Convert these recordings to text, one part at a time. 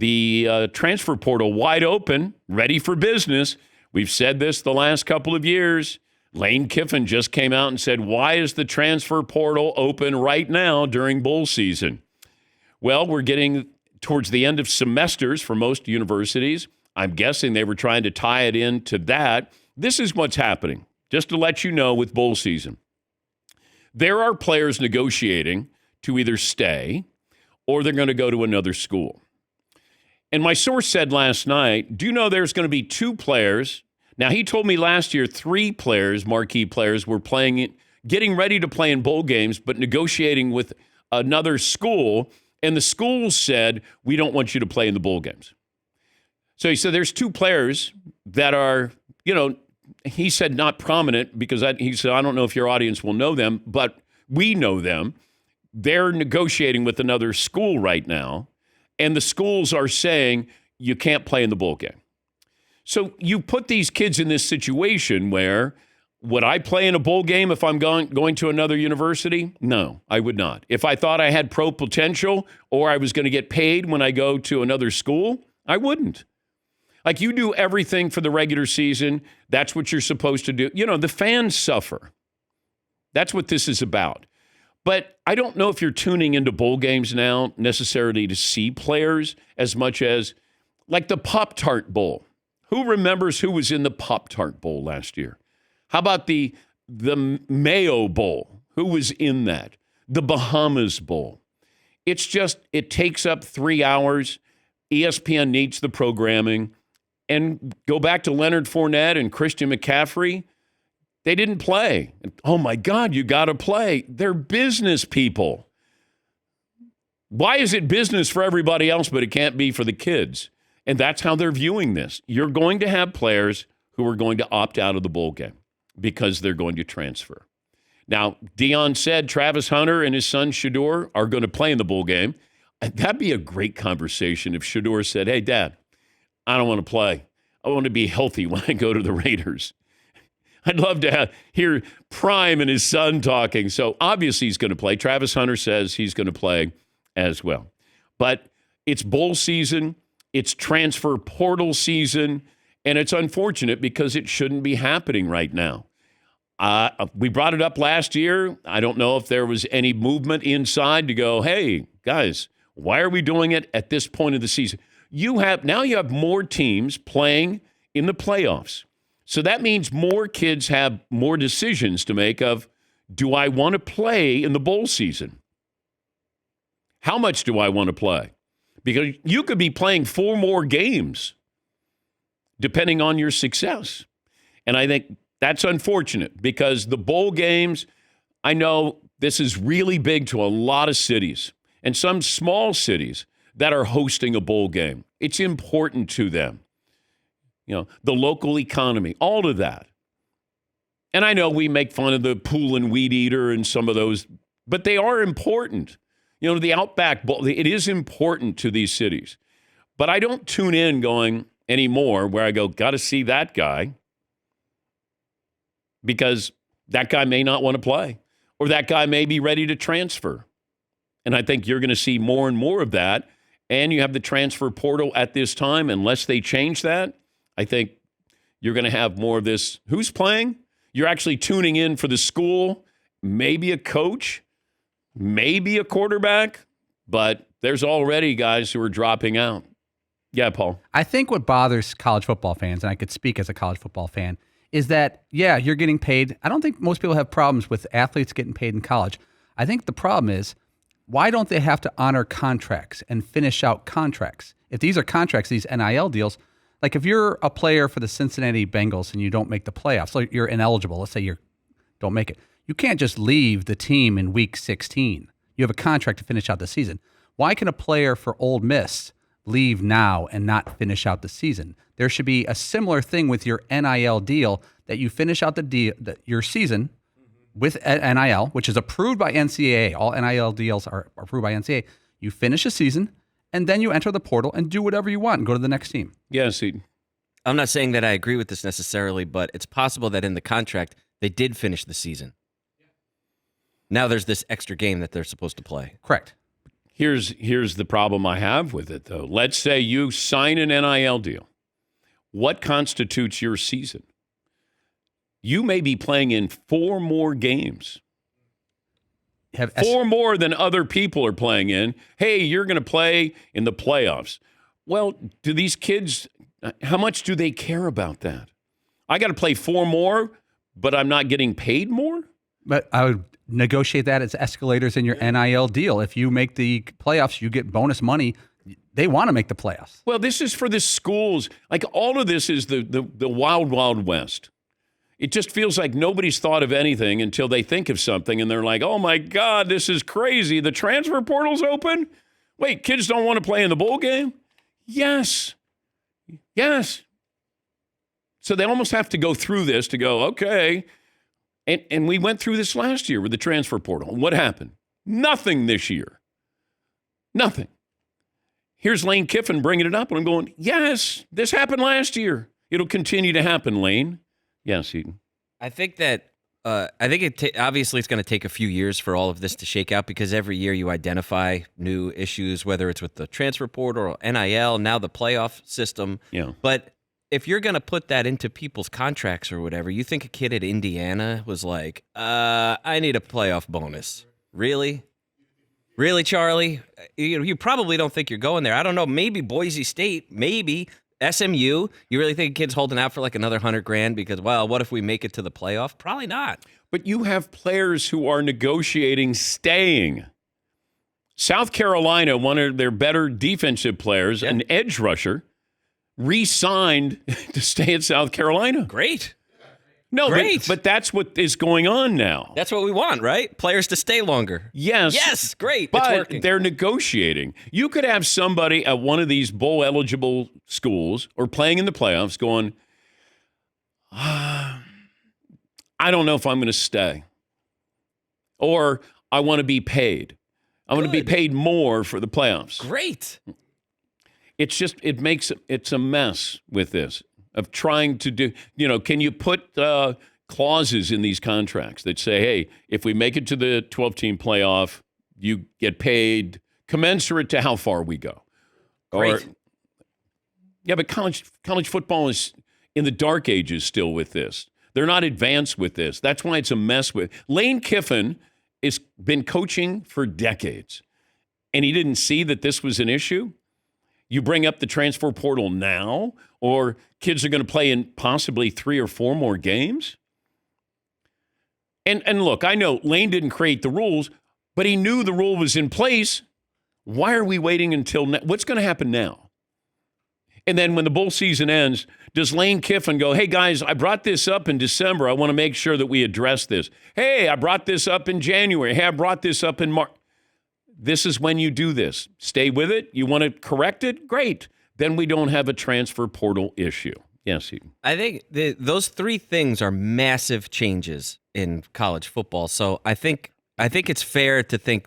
the transfer portal wide open, ready for business. We've said this the last couple of years. Lane Kiffin just came out and said, why is the transfer portal open right now during bowl season? Well, we're getting towards the end of semesters for most universities. I'm guessing they were trying to tie it into that. This is what's happening, just to let you know with bowl season. There are players negotiating to either stay or they're going to go to another school. And my source said last night, do you know there's going to be 2 players? Now, he told me last year 3 players, marquee players, were playing, getting ready to play in bowl games, but negotiating with another school. And the school said, we don't want you to play in the bowl games. So he said there's 2 players that are, he said not prominent because he said, I don't know if your audience will know them, but we know them. They're negotiating with another school right now. And the schools are saying you can't play in the bowl game. So you put these kids in this situation where, would I play in a bowl game if I'm going to another university? No, I would not. If I thought I had pro potential or I was going to get paid when I go to another school, I wouldn't. Like, you do everything for the regular season. That's what you're supposed to do. The fans suffer. That's what this is about. But I don't know if you're tuning into bowl games now necessarily to see players as much as like the Pop-Tart Bowl. Who remembers who was in the Pop-Tart Bowl last year? How about the Mayo Bowl? Who was in that? The Bahamas Bowl. It's just, it takes up 3 hours. ESPN needs the programming. And go back to Leonard Fournette and Christian McCaffrey. They didn't play. Oh, my God, you got to play. They're business people. Why is it business for everybody else, but it can't be for the kids? And that's how they're viewing this. You're going to have players who are going to opt out of the bowl game because they're going to transfer. Now, Deion said Travis Hunter and his son Shedeur are going to play in the bowl game. That'd be a great conversation if Shedeur said, hey, Dad, I don't want to play. I want to be healthy when I go to the Raiders. I'd love to hear Prime and his son talking. So obviously he's going to play. Travis Hunter says he's going to play as well. But it's bowl season. It's transfer portal season. And it's unfortunate because it shouldn't be happening right now. We brought it up last year. I don't know if there was any movement inside to go, hey, guys, why are we doing it at this point of the season? Now you have more teams playing in the playoffs. So that means more kids have more decisions to make of, do I want to play in the bowl season? How much do I want to play? Because you could be playing 4 more games depending on your success. And I think that's unfortunate because the bowl games, I know this is really big to a lot of cities and some small cities that are hosting a bowl game. It's important to them. The local economy, all of that. And I know we make fun of the pool and weed eater and some of those, but they are important. The Outback Bowl, it is important to these cities. But I don't tune in going anymore where I go, got to see that guy because that guy may not want to play or that guy may be ready to transfer. And I think you're going to see more and more of that. And you have the transfer portal at this time. Unless they change that, I think you're going to have more of this. Who's playing? You're actually tuning in for the school, maybe a coach, maybe a quarterback, but there's already guys who are dropping out. Yeah, Paul. I think what bothers college football fans, and I could speak as a college football fan, is that, yeah, you're getting paid. I don't think most people have problems with athletes getting paid in college. I think the problem is, why don't they have to honor contracts and finish out contracts? If these are contracts, these NIL deals, like if you're a player for the Cincinnati Bengals and you don't make the playoffs, so you're ineligible, let's say you don't make it, you can't just leave the team in week 16. You have a contract to finish out the season. Why can a player for Ole Miss leave now and not finish out the season? There should be a similar thing with your NIL deal, that you finish out your season with NIL, which is approved by NCAA. All NIL deals are approved by NCAA. You finish a season, and then you enter the portal and do whatever you want and go to the next team. Yes, Eden. I'm not saying that I agree with this necessarily, but it's possible that in the contract, they did finish the season. Now there's this extra game that they're supposed to play. Correct. Here's the problem I have with it, though. Let's say you sign an NIL deal. What constitutes your season? You may be playing in 4 more games. Four more than other people are playing in. Hey, you're going to play in the playoffs. Well, do these kids, how much do they care about that? I got to play 4 more, but I'm not getting paid more? But I would negotiate that as escalators in your NIL deal. If you make the playoffs, you get bonus money. They want to make the playoffs. Well, this is for the schools. Like, all of this is the wild, wild west. It just feels like nobody's thought of anything until they think of something, and they're like, oh, my God, this is crazy. The transfer portal's open? Wait, kids don't want to play in the bowl game? Yes. So they almost have to go through this to go, okay. And we went through this last year with the transfer portal. What happened? Nothing this year. Nothing. Here's Lane Kiffin bringing it up, and I'm going, yes, this happened last year. It'll continue to happen, Lane. Yes, Eden. I think that obviously it's going to take a few years for all of this to shake out, because every year you identify new issues, whether it's with the transfer portal, NIL, now the playoff system. Yeah. But if you're going to put that into people's contracts or whatever, you think a kid at Indiana was like, I need a playoff bonus. Really? Really, Charlie? You probably don't think you're going there. I don't know. Maybe Boise State, maybe SMU. You really think a kid's holding out for like another $100,000 because, well, what if we make it to the playoff? Probably not. But you have players who are negotiating staying. South Carolina, one of their better defensive players, an edge rusher, re-signed to stay at South Carolina. Great. No, Great. But that's what is going on now. That's what we want, right? Players to stay longer. Yes. Yes, great. But it's working. They're negotiating. You could have somebody at one of these bowl-eligible schools or playing in the playoffs going, I don't know if I'm going to stay. Or I want to be paid. I want to be paid more for the playoffs. Great. It's just, it's a mess with this. Of trying to do, can you put clauses in these contracts that say, hey, if we make it to the 12-team playoff, you get paid commensurate to how far we go. Great. But college football is in the dark ages still with this. They're not advanced with this. That's why it's a mess with. Lane Kiffin has been coaching for decades, and he didn't see that this was an issue. You bring up the transfer portal now, or kids are going to play in possibly 3 or 4 more games? And look, I know Lane didn't create the rules, but he knew the rule was in place. Why are we waiting until now? What's going to happen now? And then when the bowl season ends, does Lane Kiffin go, hey, guys, I brought this up in December. I want to make sure that we address this. Hey, I brought this up in January. Hey, I brought this up in March. This is when you do this. Stay with it. You want to correct it? Great. Then we don't have a transfer portal issue. Yes, Eden. I think those 3 things are massive changes in college football. So I think it's fair to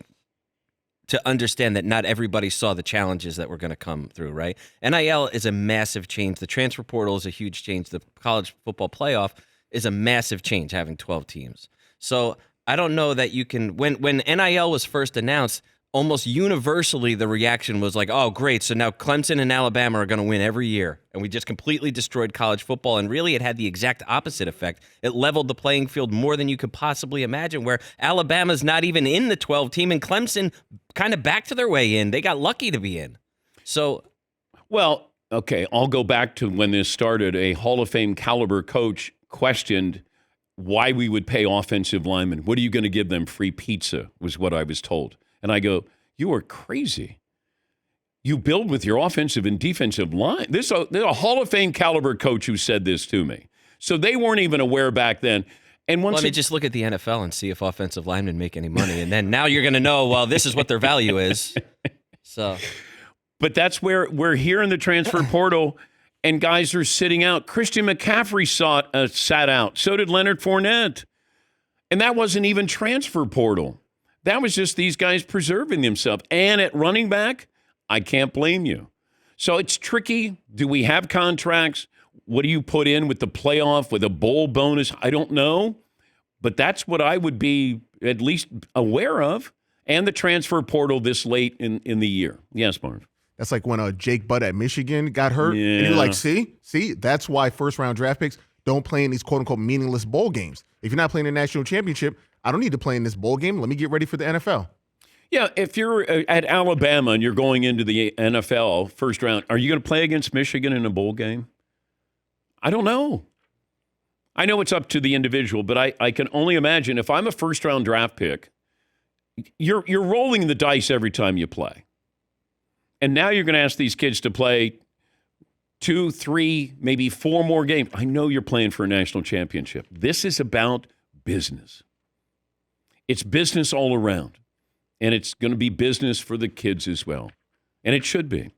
understand that not everybody saw the challenges that were going to come through, right? NIL is a massive change. The transfer portal is a huge change. The college football playoff is a massive change, having 12 teams. So I don't know that you can, when NIL was first announced, almost universally the reaction was like, oh, great, so now Clemson and Alabama are going to win every year. And we just completely destroyed college football. And really, it had the exact opposite effect. It leveled the playing field more than you could possibly imagine, where Alabama's not even in the 12-team, and Clemson kind of backed their way in. They got lucky to be in. So, well, okay, I'll go back to when this started. A Hall of Fame caliber coach questioned why we would pay offensive linemen. What are you going to give them? Free pizza, was what I was told. And I go, you are crazy. You build with your offensive and defensive line. There's a Hall of Fame caliber coach who said this to me. So they weren't even aware back then. And once let me just look at the NFL and see if offensive linemen make any money. And then now you're going to know, well, this is what their value is. So, but that's where we're here in the transfer portal, and guys are sitting out. Christian McCaffrey sat out. So did Leonard Fournette. And that wasn't even transfer portal. That was just these guys preserving themselves. And at running back, I can't blame you. So it's tricky. Do we have contracts? What do you put in with the playoff, with a bowl bonus? I don't know. But that's what I would be at least aware of. and the transfer portal this late in the year. Yes, Marv. That's like when Jake Butt at Michigan got hurt. Yeah. And you're like, see, that's why first-round draft picks don't play in these quote-unquote meaningless bowl games. If you're not playing a national championship, I don't need to play in this bowl game. Let me get ready for the NFL. Yeah, if you're at Alabama and you're going into the NFL first round, are you going to play against Michigan in a bowl game? I don't know. I know it's up to the individual, but I can only imagine if I'm a first-round draft pick, you're rolling the dice every time you play. And now you're going to ask these kids to play 2, 3, maybe 4 more games. I know you're playing for a national championship. This is about business. It's business all around. And it's going to be business for the kids as well. And it should be.